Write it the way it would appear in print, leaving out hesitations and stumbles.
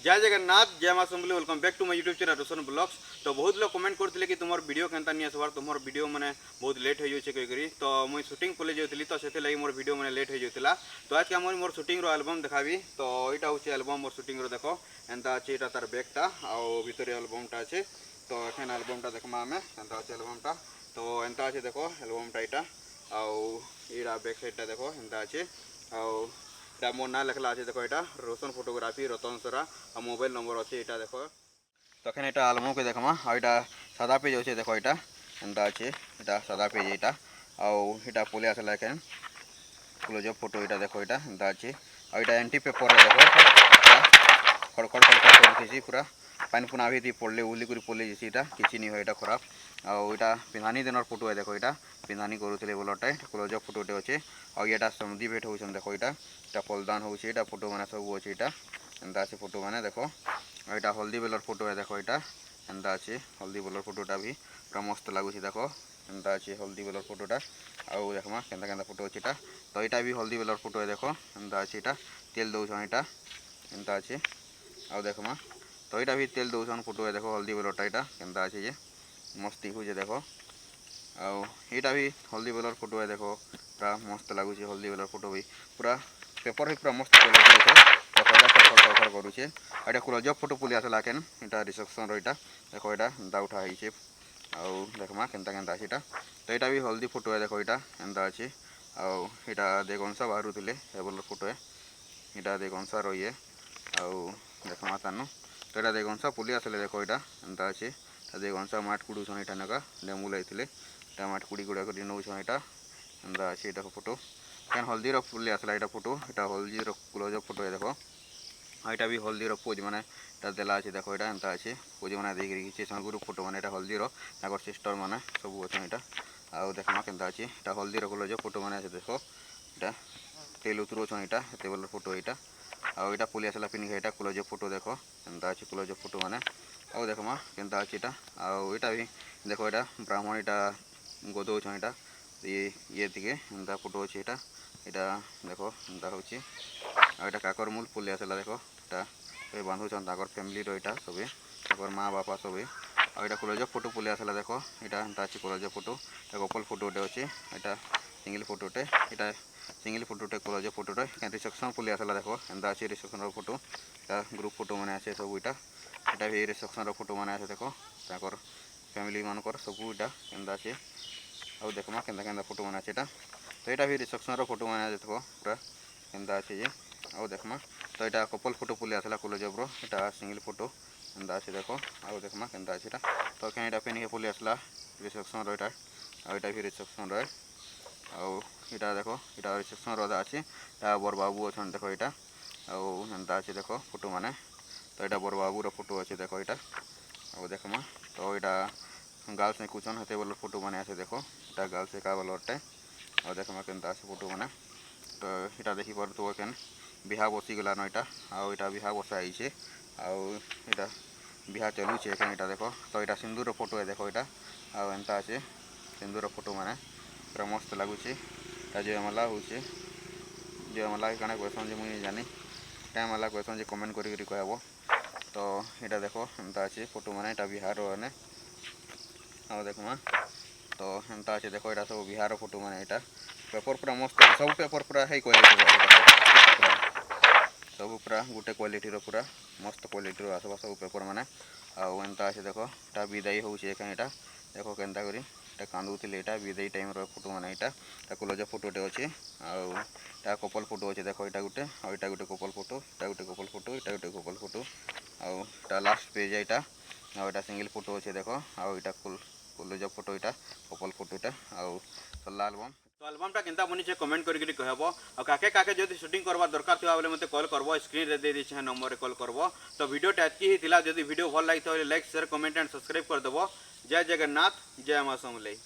जय जगन्नाथ जय माँ Sambali welcome back to my YouTube channel Roshan blogs. तो बहुत लोग कमेंट करते कि तुम वीडियो केनता नहीं आसबार तुम वीडियो मैंने बहुत लेट हो जाए तो मुझे शूटिंग पलि जाऊँगी तो से लगी मोर वीडियो मैंने लेट हो जाता। तो आज के मोर शूटिंग एल्बम देखाबी। तो यहाँ हूँ एल्बम मोर शूटिंग देख एंता अच्छे यहाँ तार बैगटा आउ भितर एल्बमटा अच्छे। तो एखन एल्बमटा देखमा आम एंता अच्छे एल्बमटा। तो एंता अच्छे देख एल्बमटा यहाँ आउ यहाँ बैक साइडटा देख एंता अच्छे आउ मोर ना लिखला अच्छे देख यहाँ रोशन फोटोग्राफी रतन सरा और मोबाइल नंबर अच्छे यहाँ देख। तो एखन यहाँ आलम के देखमा यहाँ सादा पेज अच्छे देख यहाँ एंता अच्छे यहाँ सादा पेज यहाँ आउ यहाँ पलि आसला एखन क्लोज फोटो यहाँ देख यहाँ एंता अच्छे और यहाँ एंटी पेपर देख खड़खड़ खड़खड़ कर पूरा पानी पुना भी पड़ले उली कर पड़े जैसे यहाँ किसी नहीं हो यहाँ खराब आउ यहाँ पिंधानी दिन फोटो है देख यहाँ पिंधानी करूले बोलटे क्लोज फोटोटे अच्छे और यहाँ समझी भेट हो देख यहाँ फलदान हो फोटो मैंने सब अच्छे यहाँ एंता अच्छे फोटो मैंने देख यहाँ हल्दी बेलर फोटो है देख यहाँ एंता अच्छे हल्दी बेलर फोटोटा भी पूरा मस्त लगुच देख एंता अच्छे हल्दी बेलर फोटोटा आउ देखमा केन्ता केन्ता फोटो अच्छे तो यहाँ भी हल्दी बेलर फोटो है देख एंता अच्छे यहाँ तेल दौन यहाँ एंता अच्छे आउ देखमा तो यहाँ भी तेल दौन फोटो है देख हल्दी बेलरटा यहाँ केन्ता अच्छे जे मस्ती हो देख आउ यहाँ भी हल्दी बेलर फोटो है देख पूरा मस्त लगुच हल्दी बेलर फोटो भी पूरा पेपर भी पूरा मस्त करुचे यहाँ क्लोज फोटो पुली आसला केन यहाँ रिसेप्शन रहा देख यहाँ एंता उठा है आउ देखमा केन्ता केन्ता अच्छे तो यहाँ भी हल्दी फोटो है देख यहाँ एंता अच्छे आउ यहाँ देगनसा बाहर थे एबलर फोटो है यहाँ देगनसा रही आउ देखमा तानु तो यहाँ देगनसा पुली आसले देख यहाँ एंता अच्छे देगनसा माट कुड़ून यहाँ नका लेमू लगे माट कुड़ी गुड़ा कर नौन यहाँ एंता अच्छे यहाँ फोटो क्या हल्दीर पुली आसला यहाँ फोटो यहाँ हल्दीर क्लोज फोटो है देख यहाँ भी हल्दीर पोज मैंने देला अच्छे देख यहाँ एंता अच्छे पोज मैंने देखिए ग्रुप फोटो मैंने हल्दीर सिस्टर मैंने सब अच्छे यहाँ आउ देखमा केन्ता अच्छे यहाँ हल्दीर क्लोज फोटो मैंने देख यहाँ तेल उतरौन यहाँ एत बेलर फोटो यहाँ आउ यहाँ पुली आसला पिन यहाँ क्लोज फोटो देख एंता अच्छे क्लोज फोटो मैंने आउ देखमा केन्ता अच्छे यहाँ आउ यहाँ भी देख यहाँ ब्राह्मण यहाँ गोदौन यहाँ ये दिखे एंता फोटो अच्छे यहाँ देख एंता हो यहाँ काकर मूल पुली आसला देख यहाँ बांधुन फैमिली यहाँ सब माँ बापा सब यहाँ क्लोज फोटो पुली आसला देख यहाँ एंता अच्छे क्लोज फोटो कपल फोटोटे अच्छे यहाँ सिंगल फोटोटे यहाँ सिंगल फोटोटे क्लोज फोटोटे रिसेप्शन पुली आसला देख एंता अच्छे रिसेप्शन फोटो यहाँ ग्रुप फोटो मैंने आसे सब यहाँ भी रिसेप्शन फोटो मैंने आसे देख फैमिली मानकर सब यहाँ एंता अच्छे आउ देखमा केन्ता केन्ता फोटो मैंने आसे तो यहाँ भी रिसेप्शन फोटो मैंने देख पूरा केन्ता अच्छे जे आउ देखमा तो यहाँ कपल फोटो पुली आसला क्लोज यहाँ सिंगल फोटो एंता अच्छे देख आउ देखमा केन्ता अच्छे तो क्या यहाँ पेन पुली आसला रिसेप्शन यहाँ यहाँ भी रिसेप्शन रहे आउ यहाँ देख यहाँ रिसेप्शन रहा अच्छे यहाँ बर बाबू अच्छा देख यहाँ आउ एंता अच्छे देख फोटो मैंने तो यहाँ बर बाबूर फोटो अच्छे देख यहाँ आउ देखमा तो यहाँ गर्ल्स ने कुछ हेते बोलर फोटो मैंने आसे देख यहाँ गर्ल्स का बोलरटे आउ देखमा केन्ता अच्छे फोटो मैंने तो यहाँ देखी पार्थ केन बिहा बसीगलान यहाँ आउ यहाँ बिहा बसाई आउ यहाँ बिहा चलुचे एखन यहाँ देख तो यहाँ सिंदूर फोटो है देख यहाँ आउ एंता अच्छे सिंदूर फोटो मैंने पूरा मस्त लगुचे जयमाला हो जयमाला क्या कहसन जो मुझे जानी क्या माला कहसन कमेंट करी कहब तो यहाँ देख एंता अच्छे फोटो मैंने यहाँ बिहार मैंने आउ देखमा तो एंता अच्छे देख यहाँ सब बिहार फोटो मैंने यहाँ पेपर पूरा मस्त सब पेपर पूरा है क्वालिटी सब पूरा गोटे क्वालिटी पूरा मस्त क्वालिटी आसवा सब पेपर मैंने आउ एंता अच्छे देख यहाँ विदाई हो यहाँ देख केन्ता करी कांदुले यहाँ विदाई टाइम फोटो मैंने यहाँ क्लोज फोटोटे अच्छे आउ यहाँ कपल फोटो अच्छे देख यहाँ गोटे आउ यहाँ गोटे कपल फोटो यहाँ गोटे कपल फोटो यहाँ गोटे कपल फोटो आउ यहाँ लास्ट पेज यहाँ आउ यहाँ सिंगल फोटो अच्छे देख आउ यहाँ क्लोज फोटो यहाँ कपल फोटो यहाँ आउ सरला एल्बम तो एल्बमटा केन्ता बनी कमेंट करके कहब और काके काके जो शूटिंग करवा दरकार थी बोले मत कॉल करब स्क्रीन रे दे दीजिए नंबर रे कॉल करब तो वीडियोटा एतकी ही थिला जदि वीडियो भल लगी तो like share comment and subscribe कर देव जय जगन्नाथ जय माँ समलेई।